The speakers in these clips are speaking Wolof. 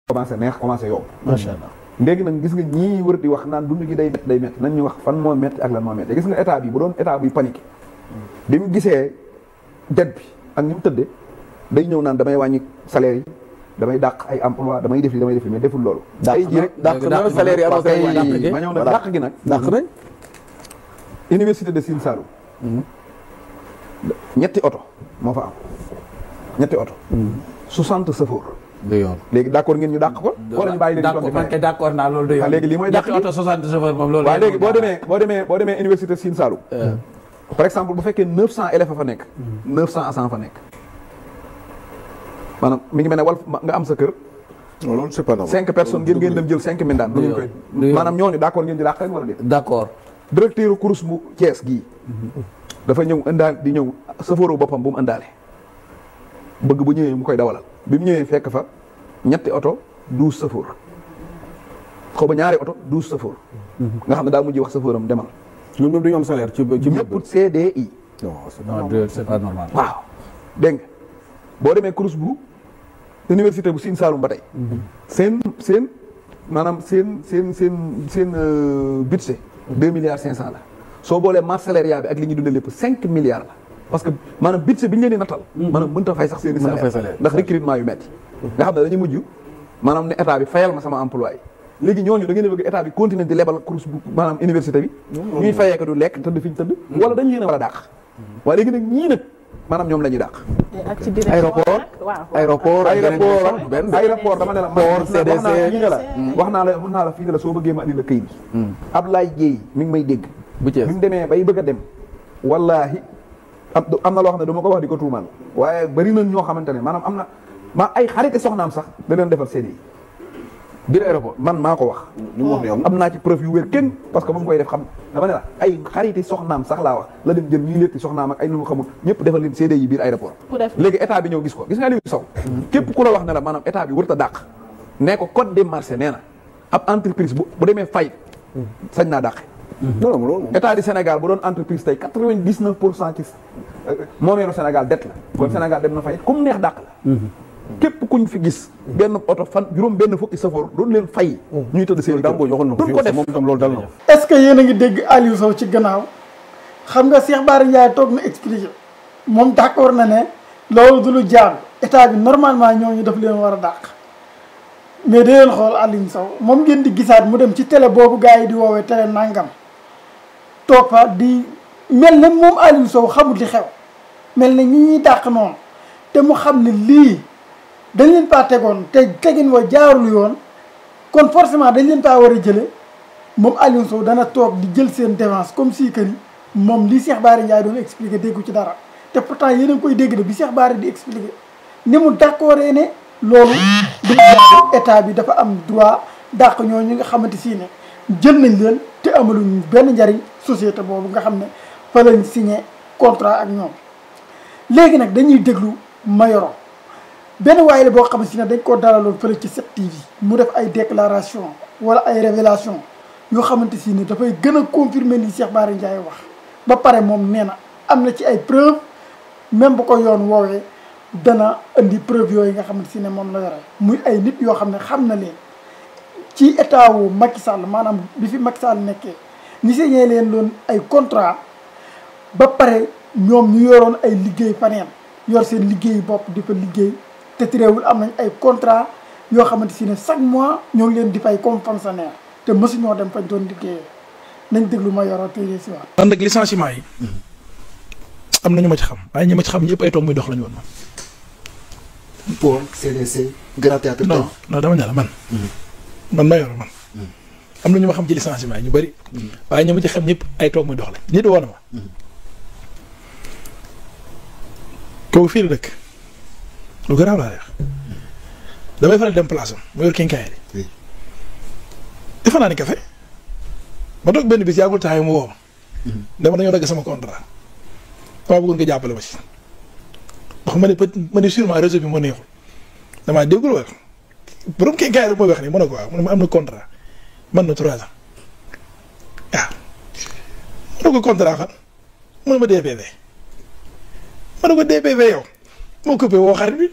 commencé neex commencé yomb. macha allah. léegi nag gis nga ñii wër di wax naan dund gi day métti nañ ñu wax fan moo métti ak lan moo métti gis nga état bi bu doon état buy paniqué bi mu gisee dette bi ak ni mu tëddee day ñëw naan damay wàññi salaire yi damay dàq ay emploi damay def li mais deful loolu. dàq na salaire yi annoncé ma ñëw nag dàq gi nag. dàq nañ. université de Sine Saloum. ñetti oto moo fa am ñetti oto. 60 chauffeurs. du yoon léegi d'accord ngeen ñu dàq ko. wala ñu bàyyi leen d'accord man kay d'accord naa loolu du yoon. léegi lii mooy dàq ñetti oto 60 chauffeurs moom loolu. waaw léegi boo demee université Sine Saloum. par exemple bu fekkee 900 élèves fa nekk. 900 agents fa nekk. maanaam mi ngi mel ne wal nga am sa kër. loolu c'est pas normal. 5 personnes ngeen dem jël 5 mindaan. du ngeen koy maanaam ñooñu d'accord ngeen di dàq leen wala déet. d'accord. directeur course bu Thiès gii. dafa ñëw indaal di ñëw safooru boppam bu mu indaale. bëgg bu ñëwee mu koy dawalal bi mu ñëwee fekk fa ñetti oto 12 safoor xaw ba ñaari oto 12 safoor. nga xam ne daa mujj wax safooram demal. ñoom ñoom dañu am salaire ci ñëpp CDI. non c'est pas normal. waaw dégg nga boo demee course bu université bu Sine Saloum ba tey. seen maanaam seen budget 2 milliards 500 la. soo boolee masse salariale bi ak li ñuy dundee lépp 5 milliards la. parce que maanaam budget bi ñu leen di nattal. maanaam mënut a fay sax seen i salaire ndax recrutement yu metti nga xam ne dañuy mujj maanaam ne état bi fayal ma sama employé léegi ñooñu da ngeen a bëgg état bi continuer di lebal course bu maanaam université bi. ñuy fayee ko du lekk tëdd fi ñu tëdd. wala dañu leen a war a dàq. waaye léegi nag ñii nag maanaam ñoom la ñuy dàq. ak ci direction aéroport dama ne la. port CDC wax naa la fii ne la soo bëggee ma andi la këyit bi. Ablaye Dieye mi ngi may dégg. bu Thiès bi mu demee bay bëgg a dem. wallaahi am na loo xam ne dama ko wax di ko tuumaal. waaye bari nañ ñoo xamante ne maanaam ma ay xariti soxnaam sax da leen defal CDI. biir aéroport man maa ko wax. li mu wax ni am naa ci preuve yu wér kenn parce que ba mu koy def xam dama ne la ay xariti soxnaam sax laa wax la dem jël ñuy létti soxnaam ak ay nu mu xamul ñëpp defal leen CDI yi biir aéroport. léegi état bi ñëw gis ko gis nga Aliou Sow. képp ku la wax ne la maanaam état bi warut a dàq. nee ko code des marchés nee na ab entreprise bu demee fay sañ naa dàq. non non loolu état du Sénégal bu doon entreprise tey 99% ci moomeelu Sénégal det la. kon Sénégal dem na fay comme neex dàq la. képp kuñ fi gis. benn oto juróom benn fukki safoor doon leen fay. ñuy tëdd seen Dambo joxoon na ko duñ ko def moom itam loolu dal na. est-ce que yéen a ngi dégg Aliou Sow ci gannaaw xam nga Cheikh Bara Ndiaye toog na expliqué moom d'accord na ne loolu du lu jaar état bi normalement ñooñu daf leen war a dàq. mais da leen xool Aliou Sow moom ngeen di gisaat mu dem ci télé boobu gars yi di woowee télé nangam toog fa di mel ne moom Aliou Sow xamul li xew mel ne ñi ñuy dàq noonu te mu xam ne lii dañ leen paa tegoon te tegin wa jaarul yoon kon forcément dañ leen paa war a jële moom Aliou Sow dana toog di jël seen défense comme si que ni moom li Cheikh Bara Ndiaye doon expliqué déggu ci dara te pourtant yéen a ngi koy dégg de bi Cheikh Bara di expliqué ni mu d'accord ne loolu du état bi dafa am droit dàq ñooñu nga xamante si ne jël nañ leen te amaluñ benn njariñ société boobu nga xam ne fa lañ signé contrat ak ñoom léegi nag dañuy déglu Mayoro benn waaye la boo xam si ne dañ koo dalaloon fële ci 7TV mu def ay déclaration wala ay révélation yoo xamante si ne dafay gën a confirmer li Cheikh Bara Ndiaye wax ba pare moom nee na am na ci ay preuve même bu ko yoon woowee dana indi preuve yooyu nga xamante si ne moom la yore muy ay nit yoo xam ne xam na leen ci état wu Macky Sall maanaam bi fi Macky Sall nekkee ñu signé leen loon ay contrat ba pare ñoom ñu yoroon ay liggéey faneen yor seen liggéey bopp di fa liggéey te teewul am nañ ay contrat yoo xamante si ne chaque mois ñoo ngi leen di fay comme fonctionnaire te mësuñoo dem fañ doon liggéeyee nañ déglu ma yoroo téye si waat. man nag licenciement yi am na ñu ma ci xam waaye ñi ma ci xam ñëpp ay toog muy dox lañu woon man. pour CDC Grand Théâtre. non dama ne la man. man ma yor man. am na ñu ma xam ci licenciement yi ñu bëri. waaye ñi ma ci xam ñëpp ay toog muy dox lañ nit woon na ma. kooku fii la dëkk lu garaaw laa def damay faral dem place am mu yor kinkaay yi. defe naa ni café ma toog benn bis yàggul taxaw mu woo ma. dama dañoo dagg sama contrat. dama bëggoon nga jàppale ma ci. ndax ma ne sûrement réseau bi moo neexul damaa déggul wax borom kinkaay rek mooy wax nii mu ne ko waaw mu ne ma am na contrat man na 3 ans waaw. mu ne ko contrat xam mu ne ma DPV. ma ne ko DPV yow moo coupé woo xarit bi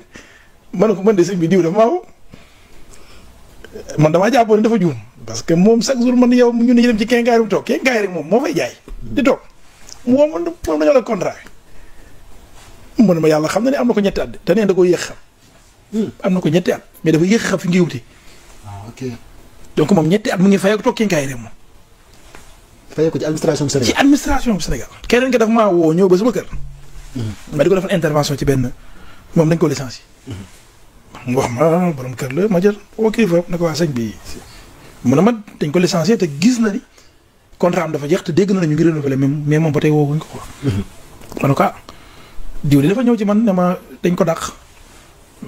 ma ne ko man de sëñ bi diw dafa maa woo man damaa jàppoon ne dafa juum parce que moom chaque jour man yow ñu ne ñu dem ci kenkaay bi toog kenkaay rek moom moo fay jaay di toog moom dañoo la contrat mu ne ma yàlla xam na ne am na ko ñetti at te neen da ko yéex xam am na ko ñetti at mais dafa yéex xam fi ngi wuti ok donc moom ñetti at mu ngi fayee ko toog kenkaay rek moom fayee ko ci administration ci Sénégal administration bu Sénégal keneen ki dafa maa woo ñëw ba sama kër ma di ko defal intervention ci benn moom dañ ko licencié mu wax ma borom kër la ma jël woo kilifa ne ko waa sëñ bi mu ne ma dañ ko licencié te gis na ni contrat am dafa jeex te dégg na ñu ngi renouvelé mais moom ba tey woo wuñ ko quoi ma ne ko diw di dafa ñëw ci man ne ma dañ ko dàq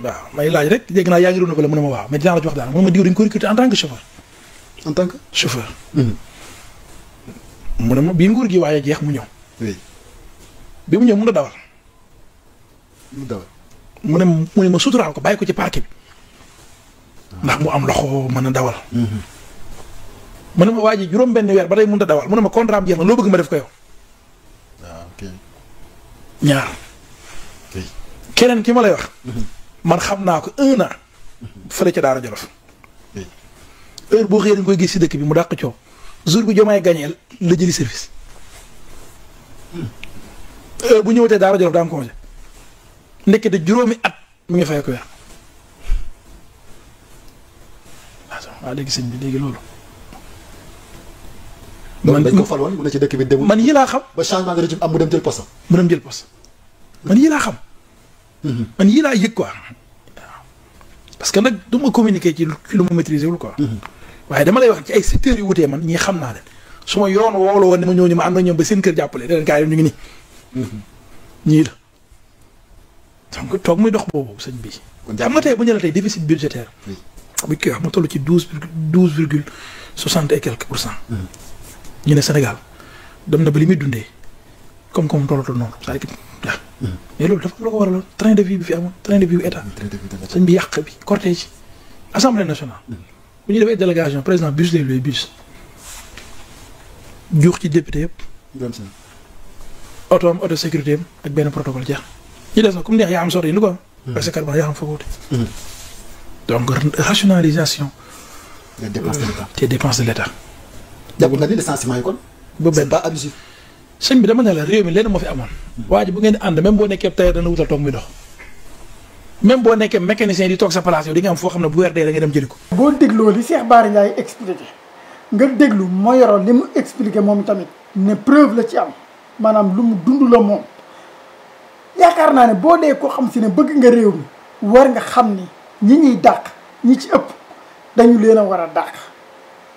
waaw may laaj rek dégg naa yaa ngi renouvelé mu ne ma waaw mais dinaa la ci wax daal mu ne ma diw dañ ko recruter en tant que chauffeur en tant que chauffeur mu ne ma bii nguur gi waaye jeex mu ñëw oui bi mu ñëw mun a dawal lu dawal mu ne ma suturaal ko bàyyi ko ci parc bi ndax mu am loxo mën a dawal mu ne ma waa ji juróom benn weer ba tey mënut a dawal mu ne ma contrat am jeex na loo bëgg ma def ko yow waaw ok ñaar ok keneen ki ma lay wax man xam naa ko 1 an fële ca Daara Jolof heure boo xëyee dañ koy gis si dëkk bi mu dàq coow jour bi Diomaye gañeel la jëli service heure bu ñëwatee Daara Jolof daa am congé ndekete juróomi at mu ngi fay ko weer waaw léegi sëñ bi léegi loolu. man dañ ko faloon mu ne ci dëkk bi demul man yi laa xam. ba changement de régime am mu dem jël poste. mu dem jël poste man yi laa xam. man yi laa yëg quoi. parce que nag du ma communiquer ci lu ma maîtriser wul quoi. waaye dama lay wax ci ay secteurs yu wutee man ñii xam naa leen su ma yoon woo la woon ne ma ñëw ñu ma ànd ak ñoom ba seen kër jàppale leen gaa yi ñu ngi nii. ñii la donc toog muy dox boobu sëñ bi. xam nga tey bu ñu la tey déficit budgétaire. bu ñu koy wax mu toll ci 12,60 et quelques %. ñu ne Sénégal dem na ba li muy dundee comme tollatul noonu c'est-à-dire mais loolu dafa la ko waraloon train de vie bi fi amoon train de vie bu état. sëñ bi yàq bi cortège assemblée nationale. bu ñu defee délégation président bus lay luy bus. juux ci député yëpp. oto am auto sécurité am ak benn protocole jeex. ñu des na comme neex yaa am sori lu ko. parce que yaa am fa wuute. donc rationalisation. des dépenses de l'État. des dépenses de l'État. jàpp nga ni licenciement yi kon. ba benn c'est pas abusif. sëñ bi dama ne la réew mi lenn moo fi amoon. waa ji bu ngeen di ànd même boo nekkee tailleur dana wutal toog muy dox. même boo nekkee mécanicien di toog sa place yow di nga am foo xam ne bu weer dee da nga dem jëli ko. boo dégloo li Cheikh Bara Ndiaye expliqué nga déglu moo yoroon li mu expliqué moom tamit ne preuve la ci am maanaam lu mu dund la moom yaakaar naa ne boo dee koo xam si ne bëgg nga réew mi war nga xam ni ñi ñuy dàq ñi ci ëpp dañu leen a war a dàq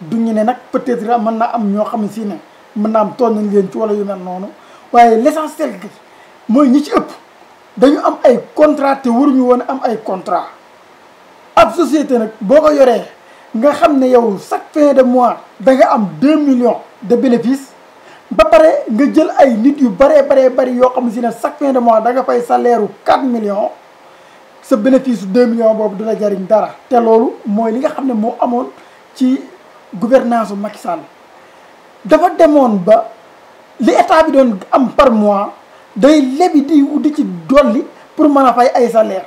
duñu ne nag peut-être mën naa am ñoo xam si ne mën naa am toon nañ leen ci wala yu mel noonu waaye l'essentiel gi mooy ñi ci ëpp dañu am ay contrat te waruñu woon am ay contrat ab société nag boo ko yoree nga xam ne yow chaque fin de mois da nga am 2 millions de bénéfice ba pare nga jël ay nit yu bari yoo xam si ne chaque fin de mois da nga fay salaire u 4 millions sa bénéfice 2 millions boobu du la jariñ dara te loolu mooy li nga xam ne moo amoon ci gouvernance u Macky Sall dafa demoon ba li état bi doon am par mois day lebi di ci dolli pour mën a fay ay salaire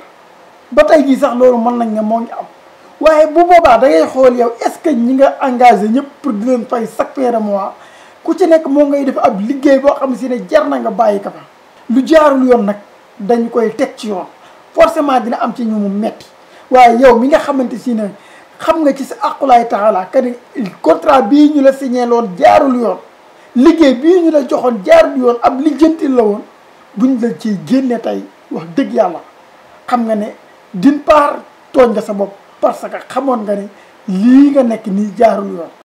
ba tey jii sax loolu mën nañ ne moo ngi am waaye bu boobaa da ngay xool yow est-ce que ñi nga engagé ñëpp pour di leen fay chaque fin de mois ku ci nekk moo ngay def ab liggéey boo xam si ne jar na nga bàyyi ka fa lu jaarul yoon nag dañu koy teg ci yoon forcément dina am ci ñu mu metti waaye yow mi nga xamante si ne xam nga ci sa aqulaay taala que ni contrat bii ñu la signé loon jaarul yoon liggéey bii ñu la joxoon jaarul yoon ab lijjantil la woon buñ la ciy génne tey wax dëgg yàlla xam nga ne d'une part tooñ nga sa bopp parce que xamoon nga ne lii nga nekk nii jaarul yoon